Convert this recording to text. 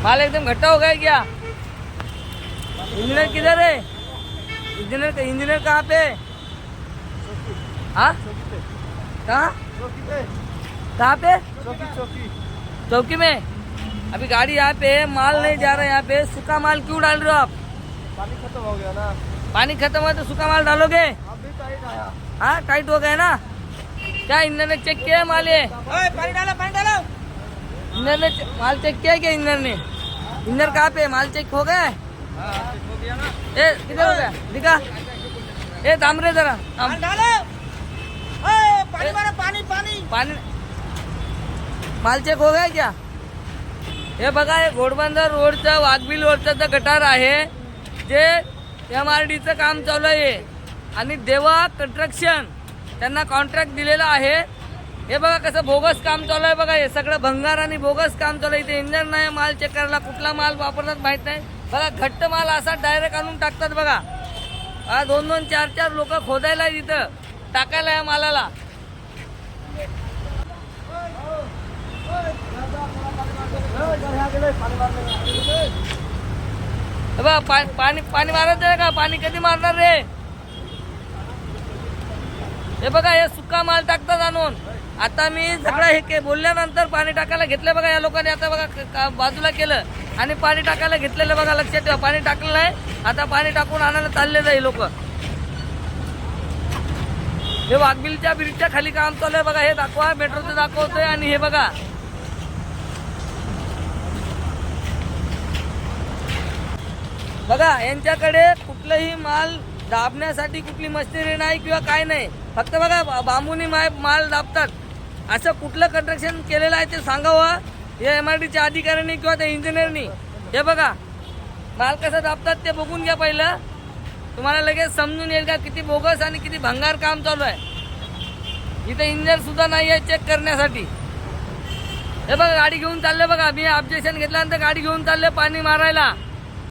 माल एकदम घट्टा हो गया क्या? इंजीनियर किधर है? इंजीनियर कहाँ पे? हाँ कहाँ कहाँ पे? चौकी में। अभी गाड़ी यहाँ पे है, माल नहीं जा रहा है यहाँ पे। सूखा माल क्यों डाल रहे हो आप? पानी खत्म हो गया ना। पानी खत्म हुआ तो सूखा माल डालोगे? अभी टाइट आया। हाँ टाइट हो गया ना। क्या इंजन ने चेक किया है माल? ये पानी डालो पानी डालो। इंजन ने माल चेक किया है क्या? इंजन ने इंजन कहाँ पे? माल चेक हो गया है? हो गया ना। ए किधर हो गया? दिखा। ए थांब रे जरा थांब। डालो। पानी मारो पानी पानी। पाणी माल चेक हो गया क्या? हे बघा, हे घोडबंदर रोडचं वाघबिल रोडचं गटार आहे जे MRDचं काम चालू आहे आणि देवा कंस्ट्रक्शन त्यांना कॉन्ट्रॅक्ट दिलेला आहे। हे बघा कसं बोगस काम चालू आहे बघा, हे सगळं भंगार आणि बोगस काम चालू आहे। इथे इंजिन नाही माल चेक करायला, कुठला माल वापरतात माहित नाही बघा। घट्ट माल असा डायरेक्ट आणून टाकतात बघा। 2-2 4-4 लोक खोदायला इथं टाकायला या मालाला। पाणी पाणी मारत आहे का? पाणी कधी मारणार रे? हे बघा, हे सुका माल टाकतात आणून। आता मी सगळं हे बोलल्यानंतर पाणी टाकायला घेतलं बघा। या लोकांनी आता बघा बाजूला केलं आणि पाणी टाकायला घेतलेलं बघा। लक्षात ठेवा, पाणी टाकलेलं आहे, आता पाणी टाकून आणायला चालले जाईल लोक। हे वाघबिलच्या ब्रिजच्या खाली काम चालू आहे बघा। हे दाखवा, मेट्रोचं दाखवतोय। आणि हे बघा बघा, यांच्याकडे कुठलंही माल दाबण्यासाठी कुठली मशिनरी नाही किंवा काय नाही। फक्त बघा बांबूनी माल दाबतात। असं कुठलं कंस्ट्रक्शन केलेलं आहे ते सांगावं या MRDच्या अधिकाऱ्यांनी किंवा त्या इंजिनियरनी। हे बघा माल कसा दाबतात ते बघून घ्या पहिलं, तुम्हाला लगेच समजून येईल का किती बोगस आणि किती भंगार काम चालू आहे। इथे इंजिनियर सुद्धा नाही आहे चेक करण्यासाठी। हे बघा गाडी घेऊन चालले बघा। मी ऑब्जेक्शन घेतल्यानंतर गाडी घेऊन चालले पाणी मारायला।